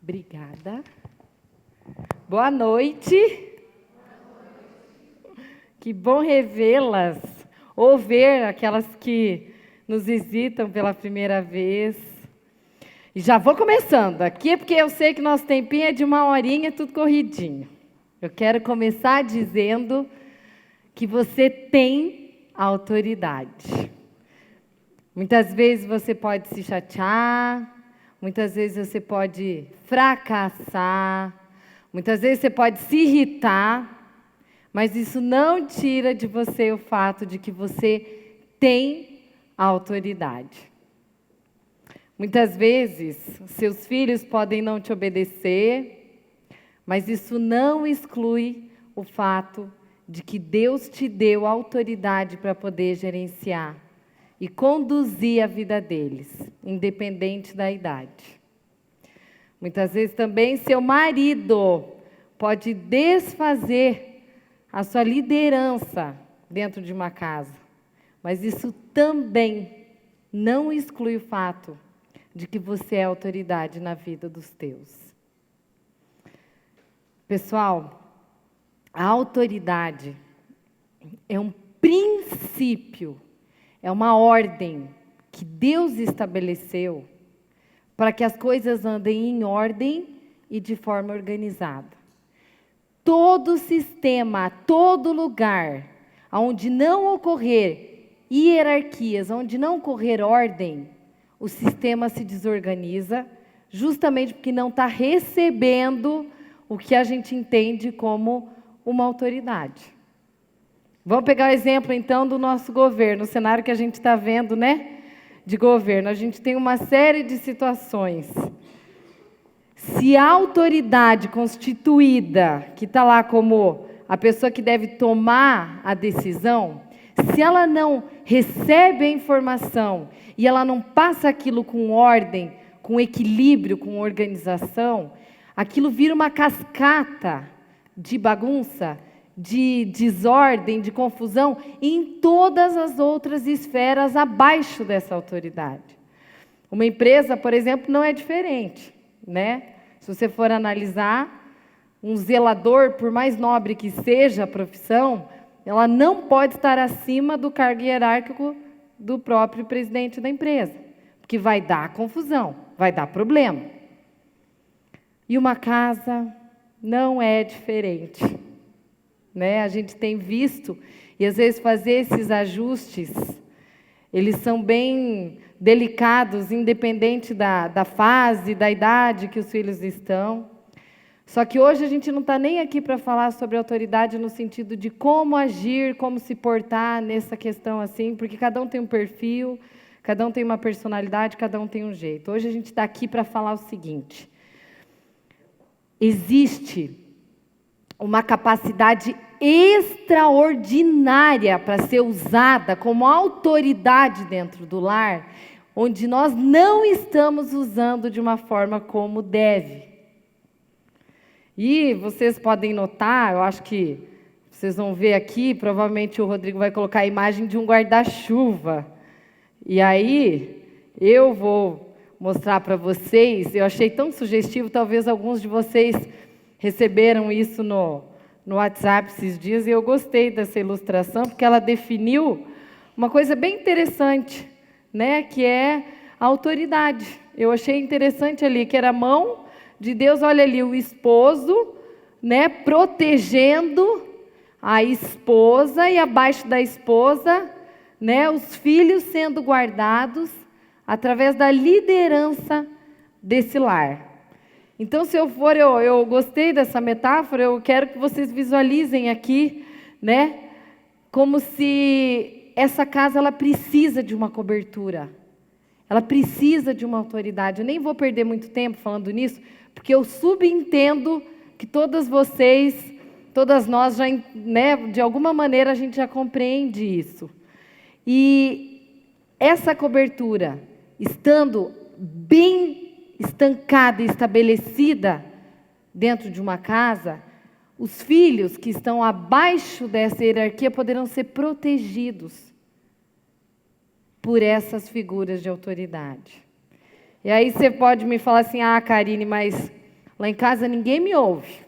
Obrigada. Boa noite. Que bom revê-las, ou ver aquelas que nos visitam pela primeira vez. E já vou começando aqui, porque eu sei que nosso tempinho é de 1 horinha, tudo corridinho. Eu quero começar dizendo que você tem autoridade. Muitas vezes você pode se chatear, muitas vezes você pode fracassar, muitas vezes você pode se irritar, mas isso não tira de você o fato de que você tem autoridade. Muitas vezes, seus filhos podem não te obedecer, mas isso não exclui o fato de que Deus te deu autoridade para poder gerenciar e conduzir a vida deles, independente da idade. Muitas vezes também seu marido pode desfazer a sua liderança dentro de uma casa, mas isso também não exclui o fato de que você é autoridade na vida dos teus. Pessoal, a autoridade é um princípio, é uma ordem que Deus estabeleceu para que as coisas andem em ordem e de forma organizada. Todo sistema, todo lugar onde não ocorrer hierarquias, onde não ocorrer ordem, o sistema se desorganiza, justamente porque não está recebendo o que a gente entende como uma autoridade. Vamos pegar o exemplo, então, do nosso governo, o cenário que a gente está vendo, né? De governo. A gente tem uma série de situações. Se a autoridade constituída, que está lá como a pessoa que deve tomar a decisão, se ela não recebe a informação e ela não passa aquilo com ordem, com equilíbrio, com organização, aquilo vira uma cascata de bagunça, de desordem, de confusão em todas as outras esferas abaixo dessa autoridade. Uma empresa, por exemplo, não é diferente, né? Se você for analisar, um zelador, por mais nobre que seja a profissão, ela não pode estar acima do cargo hierárquico do próprio presidente da empresa, porque vai dar confusão, vai dar problema. E uma casa não é diferente, né? A gente tem visto, e às vezes fazer esses ajustes, eles são bem delicados, independente da fase, da idade que os filhos estão. Só que hoje a gente não está nem aqui para falar sobre autoridade no sentido de como agir, como se portar nessa questão assim, porque cada um tem um perfil, cada um tem uma personalidade, cada um tem um jeito. Hoje a gente está aqui para falar o seguinte: existe uma capacidade extraordinária para ser usada como autoridade dentro do lar, onde nós não estamos usando de uma forma como deve. E vocês podem notar, eu acho que vocês vão ver aqui, provavelmente o Rodrigo vai colocar a imagem de um guarda-chuva. E aí, eu vou mostrar para vocês, eu achei tão sugestivo, talvez alguns de vocês receberam isso no WhatsApp esses dias, e eu gostei dessa ilustração, porque ela definiu uma coisa bem interessante, né, que é a autoridade. Eu achei interessante ali, que era a mão de Deus, olha ali, o esposo, né, protegendo a esposa, e abaixo da esposa, né, os filhos sendo guardados através da liderança desse lar. Então, se eu for, eu gostei dessa metáfora, eu quero que vocês visualizem aqui, né, como se essa casa ela precisa de uma cobertura, ela precisa de uma autoridade. Eu nem vou perder muito tempo falando nisso, porque eu subentendo que todas vocês, todas nós, já, né, de alguma maneira a gente já compreende isso. E essa cobertura, estando bem estancada e estabelecida dentro de uma casa, os filhos que estão abaixo dessa hierarquia poderão ser protegidos por essas figuras de autoridade. E aí você pode me falar assim: ah, Karine, mas Lá em casa ninguém me ouve.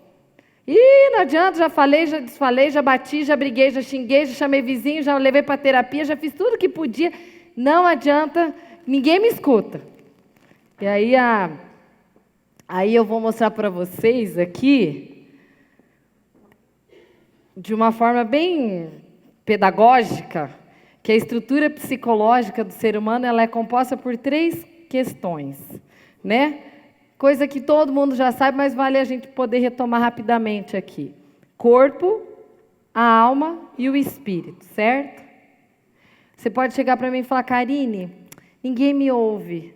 Ih, não adianta, já falei, já desfalei, já bati, já briguei, já xinguei, já chamei vizinho, já levei para terapia, já fiz tudo que podia. Não adianta, ninguém me escuta. E aí eu vou mostrar para vocês aqui, de uma forma bem pedagógica, que a estrutura psicológica do ser humano ela é composta por 3 questões, né? Coisa que todo mundo já sabe, mas vale a gente poder retomar rapidamente aqui. Corpo, a alma e o espírito, certo? Você pode chegar para mim e falar, Karine, ninguém me ouve.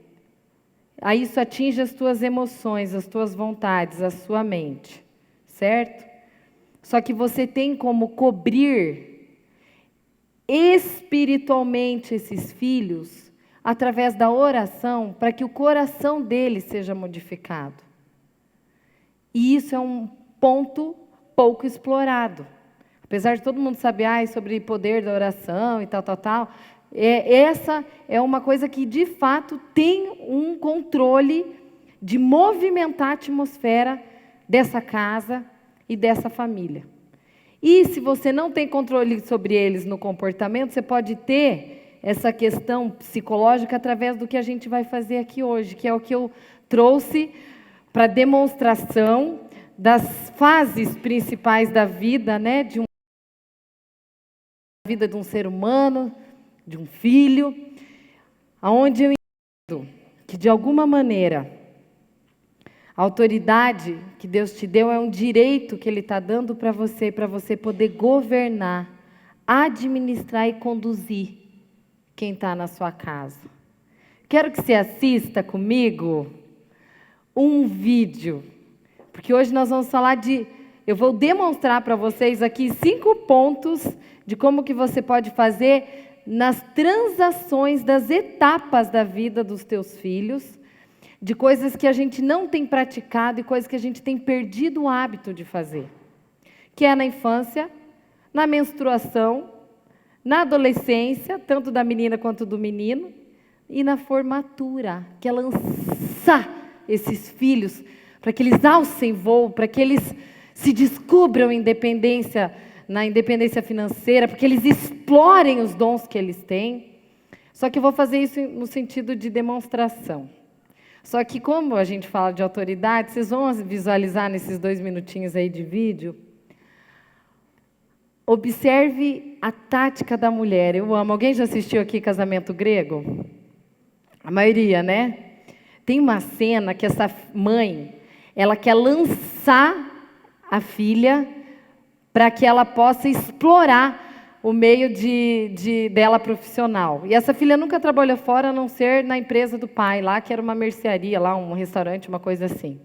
Aí isso atinge as tuas emoções, as tuas vontades, a sua mente, certo? Só que você tem como cobrir espiritualmente esses filhos através da oração, para que o coração dele seja modificado. E isso é um ponto pouco explorado. Apesar de todo mundo saber sobre o poder da oração e tal, essa é uma coisa que, de fato, tem um controle de movimentar a atmosfera dessa casa e dessa família. E se você não tem controle sobre eles no comportamento, você pode ter essa questão psicológica através do que a gente vai fazer aqui hoje, que é o que eu trouxe para demonstração das fases principais da vida, né, de uma vida de um ser humano, de um filho, aonde eu entendo que de alguma maneira a autoridade que Deus te deu é um direito que Ele está dando para você poder governar, administrar e conduzir quem está na sua casa. Quero que você assista comigo um vídeo, porque hoje nós vamos falar eu vou demonstrar para vocês aqui 5 pontos de como que você pode fazer nas transações das etapas da vida dos teus filhos, de coisas que a gente não tem praticado e coisas que a gente tem perdido o hábito de fazer, que é na infância, na menstruação, na adolescência, tanto da menina quanto do menino, e na formatura, que é lançar esses filhos para que eles alcem voo, para que eles se descubram na independência financeira, para que eles explorem os dons que eles têm. Só que eu vou fazer isso no sentido de demonstração. Só que como a gente fala de autoridade, vocês vão visualizar nesses 2 minutinhos aí de vídeo. Observe a tática da mulher. Eu amo. Alguém já assistiu aqui Casamento Grego? A maioria, né? Tem uma cena que essa mãe, ela quer lançar a filha para que ela possa explorar o meio dela profissional. E essa filha nunca trabalhou fora, a não ser na empresa do pai, lá que era uma mercearia, lá um restaurante, uma coisa assim.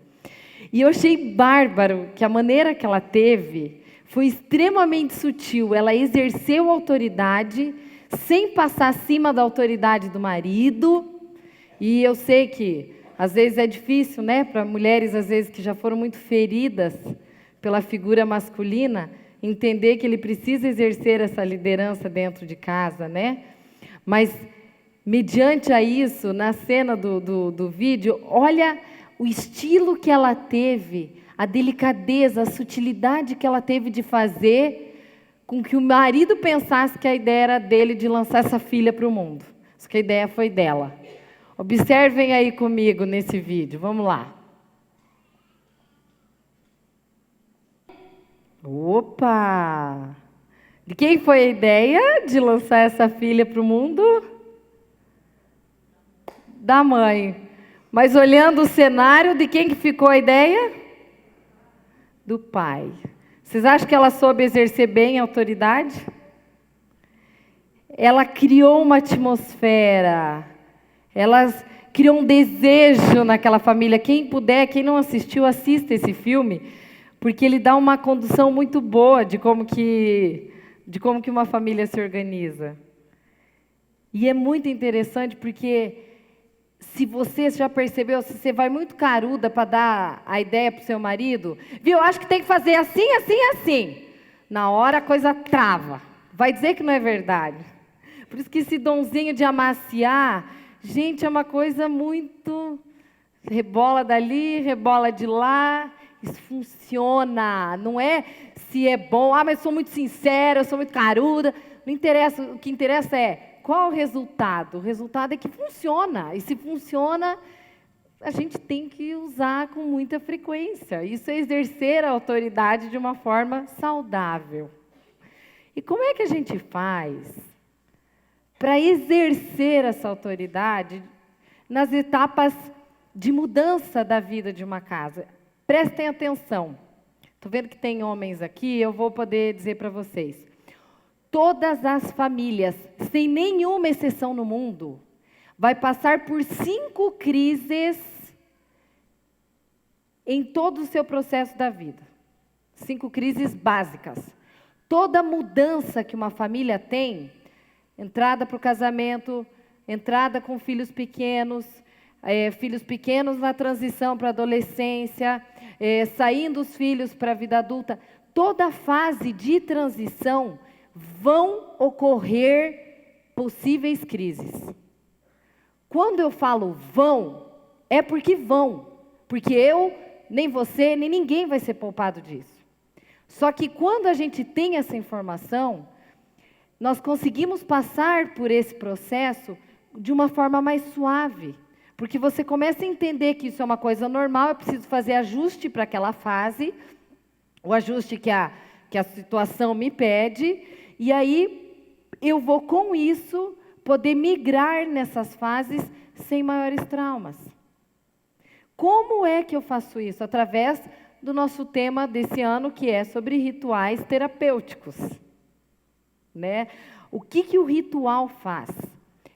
E eu achei bárbaro que a maneira que ela teve foi extremamente sutil. Ela exerceu autoridade sem passar acima da autoridade do marido. E eu sei que às vezes é difícil, né, para mulheres às vezes que já foram muito feridas pela figura masculina, entender que ele precisa exercer essa liderança dentro de casa, né? Mas mediante a isso, na cena do vídeo, olha o estilo que ela teve, a delicadeza, a sutilidade que ela teve de fazer com que o marido pensasse que a ideia era dele de lançar essa filha para o mundo. Só que a ideia foi dela. Observem aí comigo nesse vídeo. Vamos lá. Opa! De quem foi a ideia de lançar essa filha para o mundo? Da mãe. Mas olhando o cenário, de quem que ficou a ideia? Do pai. Vocês acham que ela soube exercer bem a autoridade? Ela criou uma atmosfera. Ela criou um desejo naquela família. Quem puder, quem não assistiu, assista esse filme, porque ele dá uma condução muito boa de como que uma família se organiza. E é muito interessante porque se você já percebeu, se você vai muito caruda para dar a ideia para o seu marido, viu, eu acho que tem que fazer assim, assim, assim. Na hora a coisa trava. Vai dizer que não é verdade. Por isso que esse donzinho de amaciar, gente, é uma coisa muito Rebola dali, rebola de lá. Isso funciona. Não é se é bom. Ah, mas eu sou muito sincera, eu sou muito caruda. Não interessa. O que interessa é qual o resultado. O resultado é que funciona. E se funciona, a gente tem que usar com muita frequência. Isso é exercer a autoridade de uma forma saudável. E como é que a gente faz para exercer essa autoridade nas etapas de mudança da vida de uma casa? Prestem atenção. Estou vendo que tem homens aqui, eu vou poder dizer para vocês. Todas as famílias, sem nenhuma exceção no mundo, vai passar por 5 crises em todo o seu processo da vida. 5 crises básicas. Toda mudança que uma família tem, entrada para o casamento, entrada com filhos pequenos na transição para a adolescência, saindo os filhos para a vida adulta, toda fase de transição vão ocorrer possíveis crises. Quando eu falo vão, é porque vão, porque eu, nem você, nem ninguém vai ser poupado disso. Só que quando a gente tem essa informação, nós conseguimos passar por esse processo de uma forma mais suave. Porque você começa a entender que isso é uma coisa normal, eu preciso fazer ajuste para aquela fase, o ajuste que a situação me pede, e aí eu vou com isso poder migrar nessas fases sem maiores traumas. Como é que eu faço isso? Através do nosso tema desse ano, que é sobre rituais terapêuticos. Né? O que o ritual faz?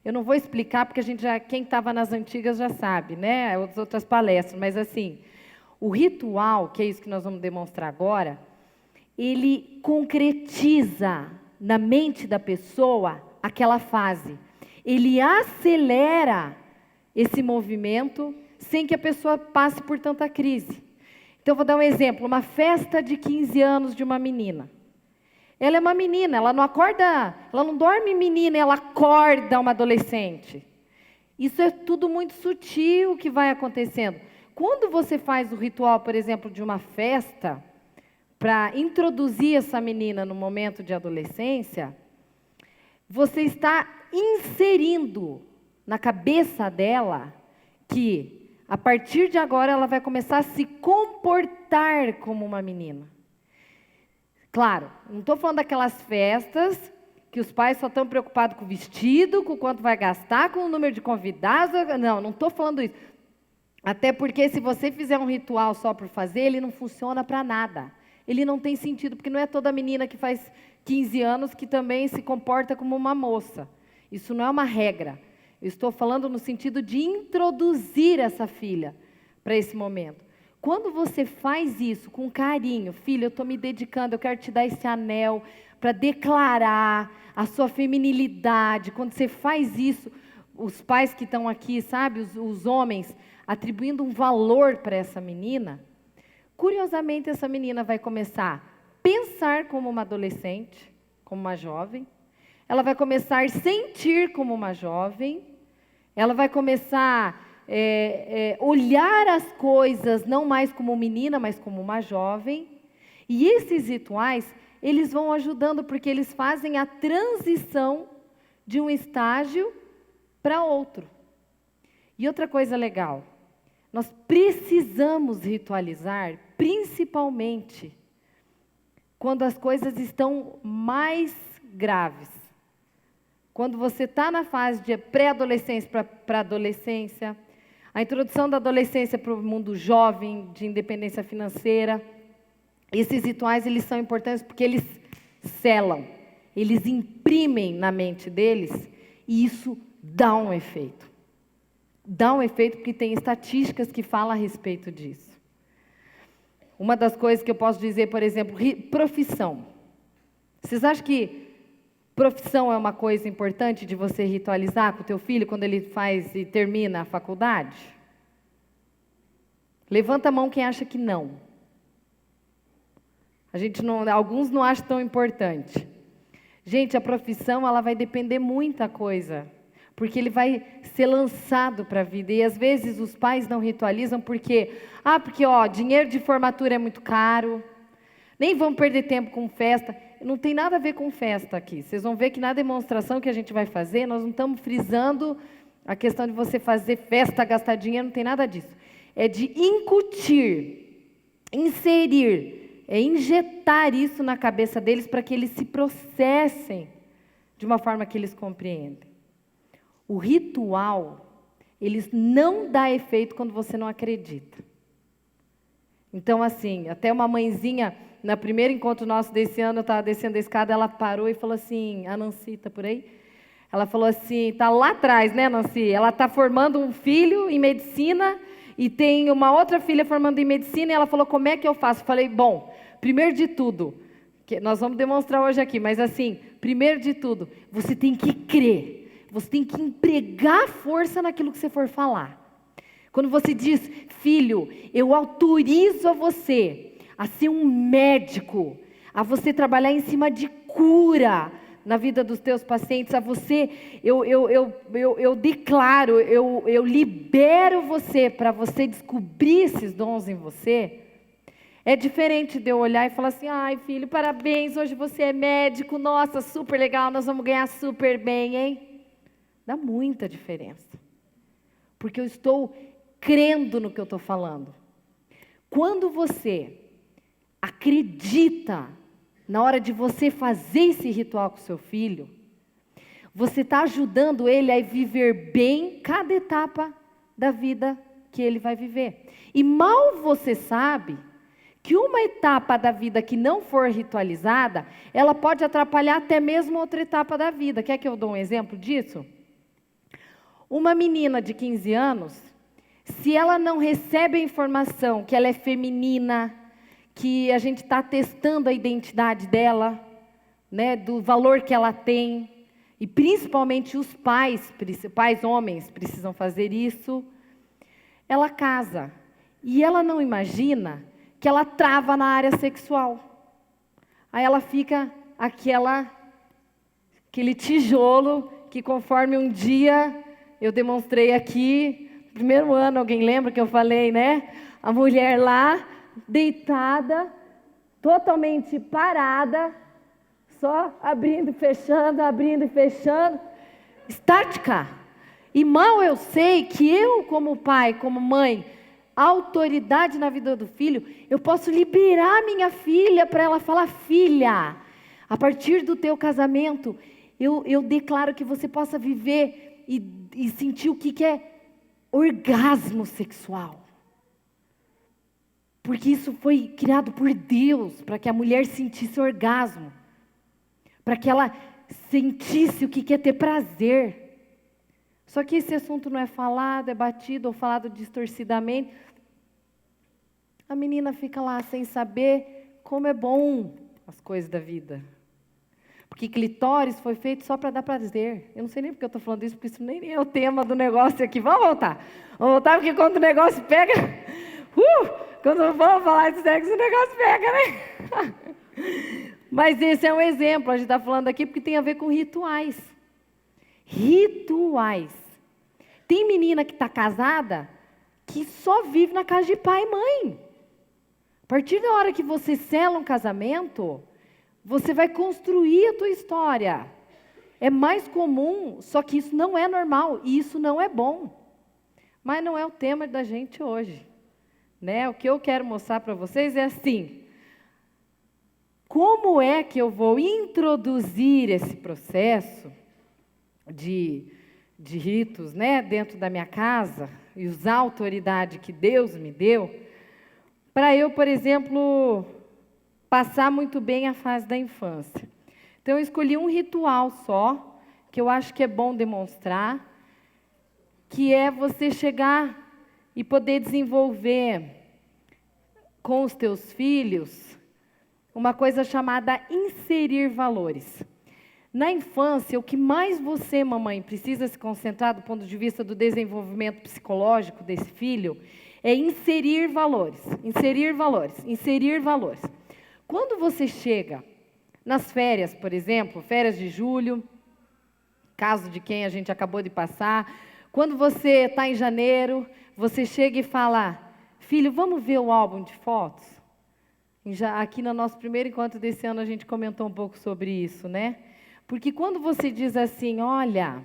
Eu não vou explicar, porque quem estava nas antigas já sabe, né? As outras palestras, mas assim, o ritual, que é isso que nós vamos demonstrar agora, ele concretiza na mente da pessoa aquela fase. Ele acelera esse movimento sem que a pessoa passe por tanta crise. Então, eu vou dar um exemplo, uma festa de 15 anos de uma menina. Ela é uma menina, ela não acorda, ela não dorme menina, ela acorda uma adolescente. Isso é tudo muito sutil o que vai acontecendo. Quando você faz o ritual, por exemplo, de uma festa, para introduzir essa menina no momento de adolescência, você está inserindo na cabeça dela que, a partir de agora, ela vai começar a se comportar como uma menina. Claro, não estou falando daquelas festas que os pais só estão preocupados com o vestido, com o quanto vai gastar, com o número de convidados. Não estou falando isso. Até porque se você fizer um ritual só por fazer, ele não funciona para nada. Ele não tem sentido, porque não é toda menina que faz 15 anos que também se comporta como uma moça. Isso não é uma regra. Eu estou falando no sentido de introduzir essa filha para esse momento. Quando você faz isso com carinho, filha, eu estou me dedicando, eu quero te dar esse anel para declarar a sua feminilidade. Quando você faz isso, os pais que estão aqui, sabe, os homens, atribuindo um valor para essa menina, curiosamente essa menina vai começar a pensar como uma adolescente, como uma jovem, ela vai começar a sentir como uma jovem, ela vai começar olhar as coisas não mais como menina, mas como uma jovem. E esses rituais, eles vão ajudando, porque eles fazem a transição de um estágio para outro. E outra coisa legal, nós precisamos ritualizar, principalmente quando as coisas estão mais graves. Quando você está na fase de pré-adolescência para adolescência, a introdução da adolescência para o mundo jovem, de independência financeira. Esses rituais, eles são importantes porque eles selam, eles imprimem na mente deles, e isso dá um efeito. Dá um efeito porque tem estatísticas que falam a respeito disso. Uma das coisas que eu posso dizer, por exemplo, profissão. Vocês acham que profissão é uma coisa importante de você ritualizar com o teu filho quando ele faz e termina a faculdade? Levanta a mão quem acha que não. Alguns não acham tão importante. Gente, a profissão, ela vai depender muita coisa. Porque ele vai ser lançado para a vida. E às vezes os pais não ritualizam porque dinheiro de formatura é muito caro, nem vamos perder tempo com festa. Não tem nada a ver com festa aqui. Vocês vão ver que na demonstração que a gente vai fazer, nós não estamos frisando a questão de você fazer festa, gastar dinheiro, não tem nada disso. É de incutir, inserir, injetar isso na cabeça deles para que eles se processem de uma forma que eles compreendem. O ritual, eles não dá efeito quando você não acredita. Então, assim, até uma mãezinha, no primeiro encontro nosso desse ano, eu estava descendo a escada, ela parou e falou assim, a Nancy está por aí? Ela falou assim, está lá atrás, né, Nancy? Ela está formando um filho em medicina e tem uma outra filha formando em medicina e ela falou, como é que eu faço? Eu falei, bom, primeiro de tudo, que nós vamos demonstrar hoje aqui, mas assim, primeiro de tudo, você tem que crer, você tem que empregar força naquilo que você for falar. Quando você diz, filho, eu autorizo a você a ser um médico, a você trabalhar em cima de cura na vida dos teus pacientes, a você, eu declaro, eu libero você para você descobrir esses dons em você. É diferente de eu olhar e falar assim, ai filho, parabéns, hoje você é médico, nossa, super legal, nós vamos ganhar super bem, hein? Dá muita diferença. Porque eu estou crendo no que eu estou falando. Quando você acredita na hora de você fazer esse ritual com o seu filho, você está ajudando ele a viver bem cada etapa da vida que ele vai viver. E mal você sabe que uma etapa da vida que não for ritualizada, ela pode atrapalhar até mesmo outra etapa da vida. Quer que eu dou um exemplo disso? Uma menina de 15 anos, se ela não recebe a informação que ela é feminina, que a gente está testando a identidade dela, né, do valor que ela tem, e principalmente os pais homens precisam fazer isso, ela casa. E ela não imagina que ela trava na área sexual. Aí ela fica aquele tijolo que conforme um dia eu demonstrei aqui, no primeiro ano, alguém lembra que eu falei, né? A mulher lá, deitada, totalmente parada, só abrindo e fechando, estática. E mal eu sei que eu, como pai, como mãe, autoridade na vida do filho, eu posso liberar minha filha para ela falar, filha, a partir do teu casamento, eu declaro que você possa viver e sentir o que é orgasmo sexual. Porque isso foi criado por Deus, para que a mulher sentisse orgasmo, para que ela sentisse o que é ter prazer. Só que esse assunto não é falado, é batido ou falado distorcidamente. A menina fica lá sem saber como é bom as coisas da vida. Porque clitóris foi feito só para dar prazer. Eu não sei nem porque eu estou falando isso, porque isso nem é o tema do negócio aqui. Vamos voltar, porque quando o negócio pega... quando vamos falar de sexo, o negócio pega, né? Mas esse é um exemplo, a gente está falando aqui porque tem a ver com rituais. Rituais. Tem menina que está casada que só vive na casa de pai e mãe. A partir da hora que você sela um casamento, você vai construir a tua história. É mais comum, só que isso não é normal e isso não é bom. Mas não é o tema da gente hoje. Né? O que eu quero mostrar para vocês é assim, como é que eu vou introduzir esse processo de ritos, né, dentro da minha casa e usar a autoridade que Deus me deu, para eu, por exemplo, passar muito bem a fase da infância. Então, eu escolhi um ritual só, que eu acho que é bom demonstrar, que é você chegar e poder desenvolver com os teus filhos uma coisa chamada inserir valores. Na infância, o que mais você, mamãe, precisa se concentrar do ponto de vista do desenvolvimento psicológico desse filho, é inserir valores, inserir valores, inserir valores. Quando você chega nas férias, por exemplo, férias de julho, caso de quem a gente acabou de passar. Quando você está em janeiro, você chega e fala, filho, vamos ver o álbum de fotos? Aqui no nosso primeiro encontro desse ano a gente comentou um pouco sobre isso, né? Porque quando você diz assim, olha,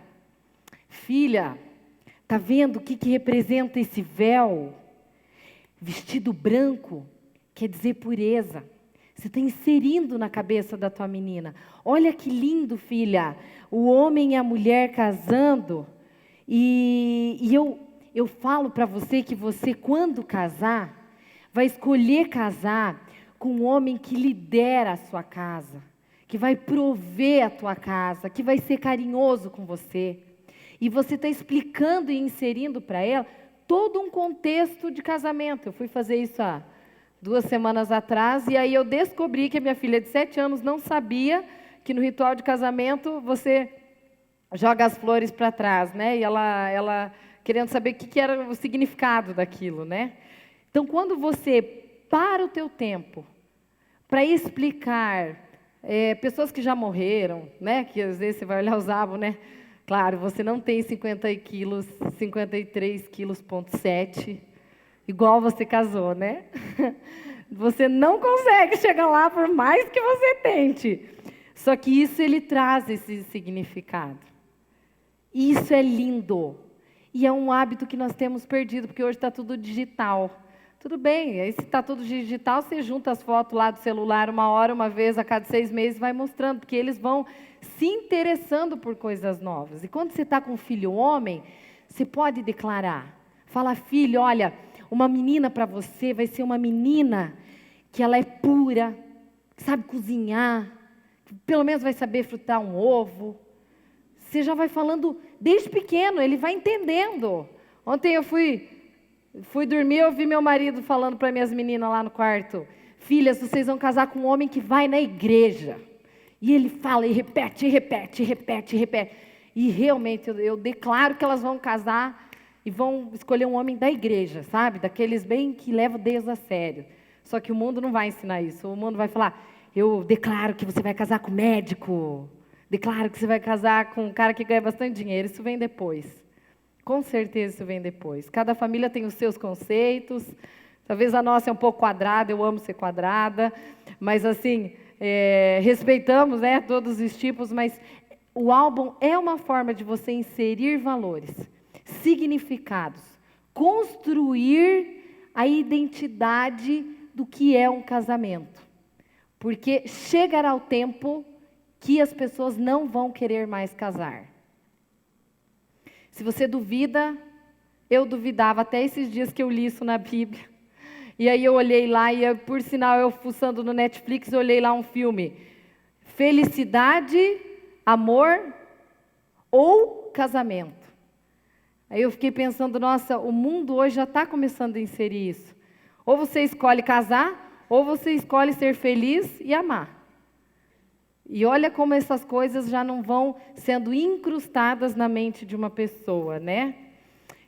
filha, tá vendo o que representa esse véu? Vestido branco quer dizer pureza. Você está inserindo na cabeça da tua menina. Olha que lindo, filha, o homem e a mulher casando. E eu falo para você que você, quando casar, vai escolher casar com um homem que lidera a sua casa, que vai prover a tua casa, que vai ser carinhoso com você. E você está explicando e inserindo para ela todo um contexto de casamento. Eu fui fazer isso há 2 semanas atrás, e aí eu descobri que a minha filha de 7 anos não sabia que no ritual de casamento você joga as flores para trás, né? E ela querendo saber o que era o significado daquilo, né? Então, quando você para o teu tempo para explicar, pessoas que já morreram, né? Que às vezes você vai olhar os álbuns, né? Claro, você não tem 50 quilos, 53 quilos, ponto 7, igual você casou, né? Você não consegue chegar lá por mais que você tente. Só que isso ele traz esse significado. Isso é lindo. E é um hábito que nós temos perdido, porque hoje está tudo digital. Tudo bem, aí se está tudo digital, você junta as fotos lá do celular uma vez a cada 6 meses, vai mostrando, porque eles vão se interessando por coisas novas. E quando você está com um filho homem, você pode declarar. Fala, filho, olha, uma menina para você vai ser uma menina que ela é pura, sabe cozinhar, pelo menos vai saber fritar um ovo. Você já vai falando desde pequeno, ele vai entendendo. Ontem eu fui dormir, eu vi meu marido falando para minhas meninas lá no quarto, filhas, vocês vão casar com um homem que vai na igreja. E ele fala e repete, repete, repete, repete. E realmente eu declaro que elas vão casar e vão escolher um homem da igreja, sabe? Daqueles bem que levam Deus a sério. Só que o mundo não vai ensinar isso. O mundo vai falar, eu declaro que você vai casar com médico. Declaro que você vai casar com um cara que ganha bastante dinheiro. Isso vem depois. Com certeza isso vem depois. Cada família tem os seus conceitos. Talvez a nossa é um pouco quadrada, eu amo ser quadrada. Mas assim, respeitamos, né, todos os tipos, mas o álbum é uma forma de você inserir valores, significados, construir a identidade do que é um casamento. Porque chegará o tempo que as pessoas não vão querer mais casar. Se você duvida, eu duvidava até esses dias que eu li isso na Bíblia. E aí eu olhei lá, e por sinal eu fuçando no Netflix, eu olhei lá um filme. Felicidade, amor ou casamento. Aí eu fiquei pensando, nossa, o mundo hoje já está começando a inserir isso. Ou você escolhe casar, ou você escolhe ser feliz e amar. E olha como essas coisas já não vão sendo incrustadas na mente de uma pessoa, né?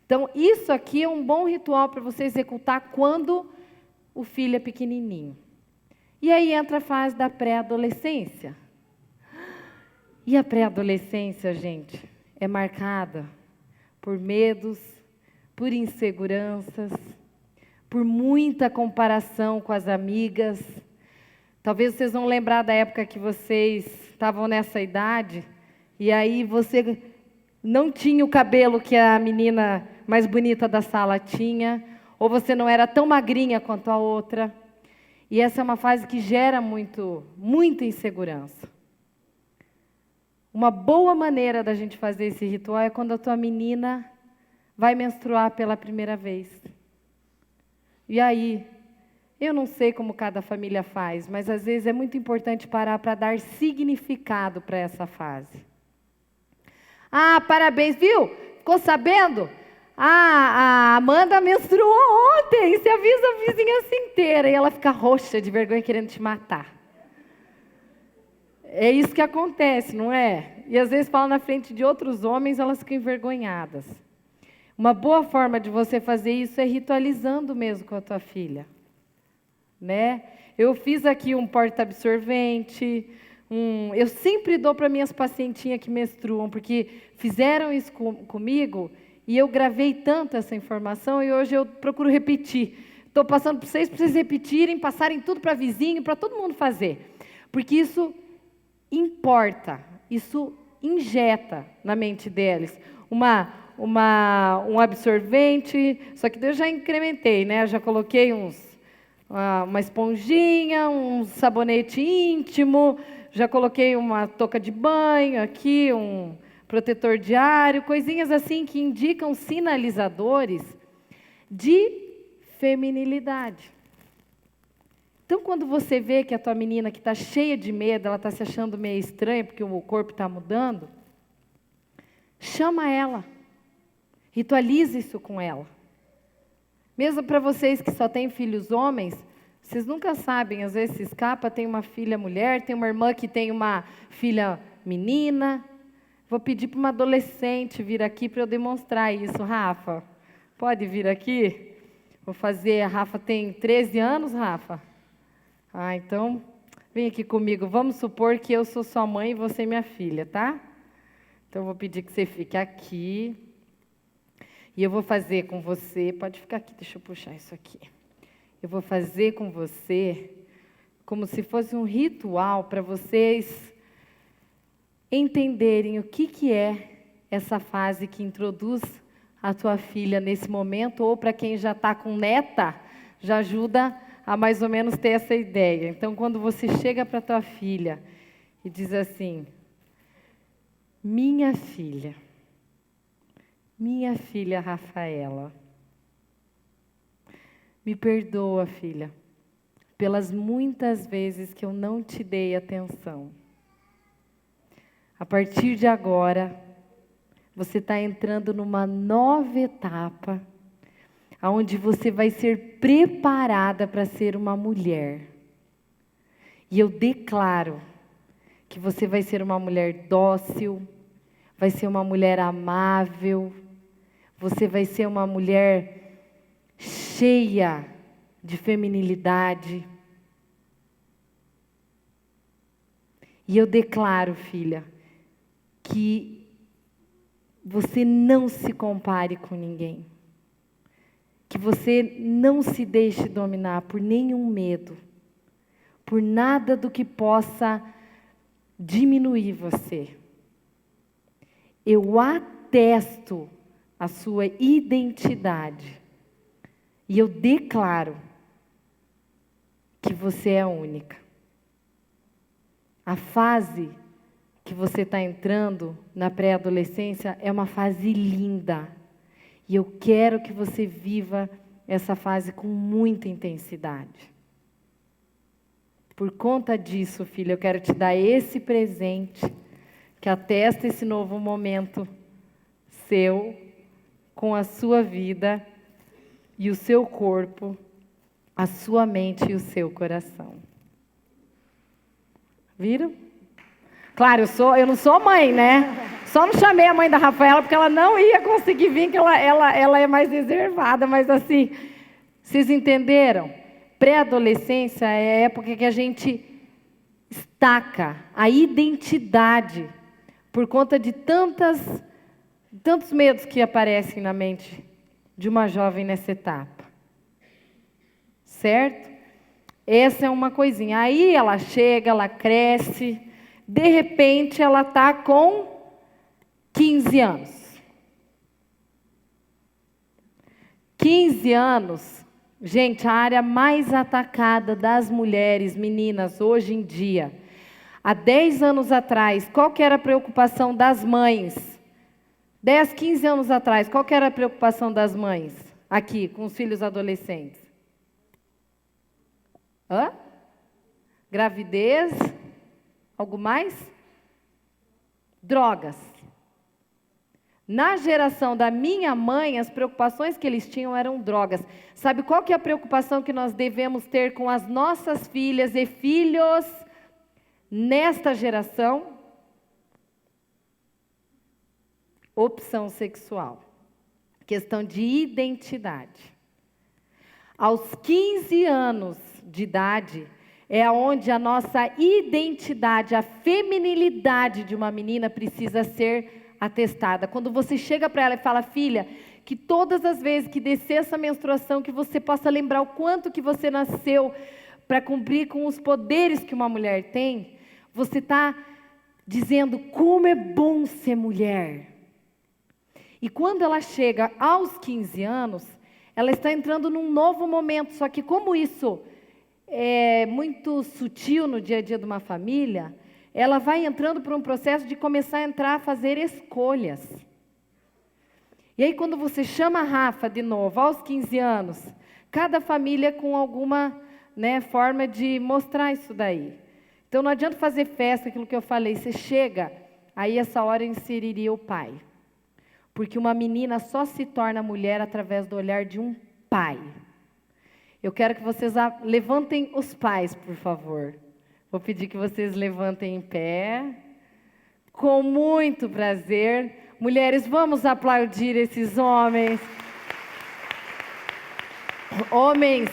Então, isso aqui é um bom ritual para você executar quando o filho é pequenininho. E aí entra a fase da pré-adolescência. E a pré-adolescência, gente, é marcada por medos, por inseguranças, por muita comparação com as amigas. Talvez vocês vão lembrar da época que vocês estavam nessa idade, e aí você não tinha o cabelo que a menina mais bonita da sala tinha, ou você não era tão magrinha quanto a outra. E essa é uma fase que gera muita insegurança. Uma boa maneira da gente fazer esse ritual é quando a tua menina vai menstruar pela primeira vez. E aí, eu não sei como cada família faz, mas às vezes é muito importante parar para dar significado para essa fase. Ah, parabéns, viu? Ficou sabendo? Ah, a Amanda menstruou ontem, você avisa a vizinhança inteira, e ela fica roxa de vergonha querendo te matar. É isso que acontece, não é? E às vezes fala na frente de outros homens, elas ficam envergonhadas. Uma boa forma de você fazer isso é ritualizando mesmo com a tua filha. Né? Eu fiz aqui um porta-absorvente, Eu sempre dou para minhas pacientinhas que menstruam, porque fizeram isso comigo e eu gravei tanto essa informação e hoje eu procuro repetir. Estou passando para vocês repetirem, passarem tudo para vizinho, para todo mundo fazer. Porque isso importa, isso injeta na mente deles um absorvente, só que eu já incrementei, né? Eu já coloquei uma esponjinha, um sabonete íntimo, já coloquei uma touca de banho aqui, um protetor diário, coisinhas assim que indicam sinalizadores de feminilidade. Então, quando você vê que a tua menina que está cheia de medo, ela está se achando meio estranha porque o corpo está mudando, chama ela, ritualiza isso com ela. Mesmo para vocês que só têm filhos homens, vocês nunca sabem, às vezes se escapa, tem uma filha mulher, tem uma irmã que tem uma filha menina. Vou pedir para uma adolescente vir aqui para eu demonstrar isso. Rafa, pode vir aqui? Vou fazer, a Rafa tem 13 anos, Rafa? Ah, então, vem aqui comigo. Vamos supor que eu sou sua mãe e você minha filha, tá? Então, eu vou pedir que você fique aqui. E eu vou fazer com você, pode ficar aqui, deixa eu puxar isso aqui. Eu vou fazer com você como se fosse um ritual para vocês entenderem o que é essa fase que introduz a tua filha nesse momento, ou para quem já está com neta, já ajuda a mais ou menos ter essa ideia. Então, quando você chega para a tua filha e diz assim, minha filha Rafaela, me perdoa, filha, pelas muitas vezes que eu não te dei atenção. A partir de agora, você está entrando numa nova etapa, onde você vai ser preparada para ser uma mulher. E eu declaro que você vai ser uma mulher dócil, vai ser uma mulher amável, você vai ser uma mulher cheia de feminilidade. E eu declaro, filha, que você não se compare com ninguém. Que você não se deixe dominar por nenhum medo, por nada do que possa diminuir você. Eu atesto a sua identidade e eu declaro que você é única. A fase que você está entrando na pré-adolescência é uma fase linda. E eu quero que você viva essa fase com muita intensidade. Por conta disso, filha, eu quero te dar esse presente que atesta esse novo momento seu, com a sua vida e o seu corpo, a sua mente e o seu coração. Viram? Claro, eu não sou mãe, né? Só não chamei a mãe da Rafaela porque ela não ia conseguir vir, que ela é mais reservada, mas assim, vocês entenderam? Pré-adolescência é a época que a gente estaca a identidade por conta de tantos medos que aparecem na mente de uma jovem nessa etapa. Certo? Essa é uma coisinha. Aí ela chega, ela cresce, de repente ela está com 15 anos. 15 anos, gente, a área mais atacada das mulheres, meninas, hoje em dia. Há 10 anos atrás, qual que era a preocupação das mães? 10, 15 anos atrás, qual que era a preocupação das mães? Aqui, com os filhos adolescentes. Hã? Gravidez? Algo mais? Drogas. Na geração da minha mãe, as preocupações que eles tinham eram drogas. Sabe qual que é a preocupação que nós devemos ter com as nossas filhas e filhos nesta geração? Opção sexual. Questão de identidade. Aos 15 anos de idade, é onde a nossa identidade, a feminilidade de uma menina precisa ser atestada. Quando você chega para ela e fala: filha, que todas as vezes que descer essa menstruação, que você possa lembrar o quanto que você nasceu para cumprir com os poderes que uma mulher tem, você está dizendo como é bom ser mulher. E quando ela chega aos 15 anos, ela está entrando num novo momento, só que como isso é muito sutil no dia a dia de uma família, ela vai entrando por um processo de começar a entrar a fazer escolhas. E aí quando você chama a Rafa de novo, aos 15 anos, cada família com alguma forma de mostrar isso daí. Então não adianta fazer festa, aquilo que eu falei, você chega, aí essa hora eu inseriria o pai. Porque uma menina só se torna mulher através do olhar de um pai. Eu quero que vocês levantem os pais, por favor. Vou pedir que vocês levantem em pé. Com muito prazer. Mulheres, vamos aplaudir esses homens. Homens,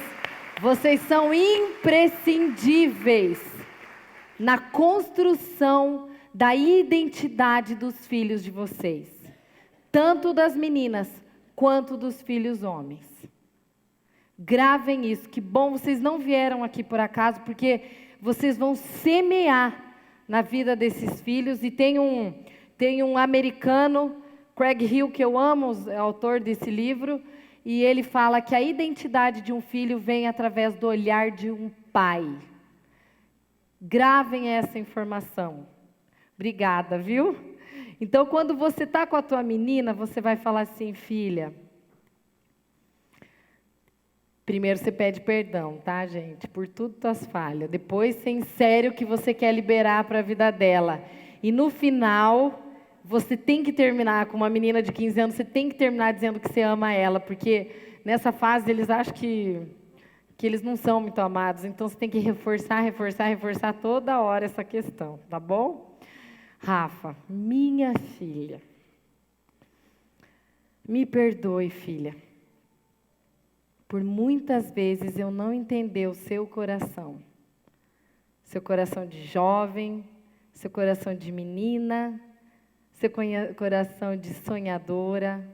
vocês são imprescindíveis na construção da identidade dos filhos de vocês. Tanto das meninas, quanto dos filhos homens. Gravem isso, que bom, vocês não vieram aqui por acaso, porque vocês vão semear na vida desses filhos. E tem um americano, Craig Hill, que eu amo, é autor desse livro, e ele fala que a identidade de um filho vem através do olhar de um pai. Gravem essa informação. Obrigada, viu? Então, quando você está com a tua menina, você vai falar assim: filha, primeiro você pede perdão, tá, gente? Por tudo tuas falhas. Depois você insere o que você quer liberar para a vida dela. E no final, você tem que terminar com uma menina de 15 anos, você tem que terminar dizendo que você ama ela, porque nessa fase eles acham que eles não são muito amados. Então, você tem que reforçar toda hora essa questão, tá bom? Rafa, minha filha, me perdoe, filha, por muitas vezes eu não entender o seu coração de jovem, seu coração de menina, seu coração de sonhadora,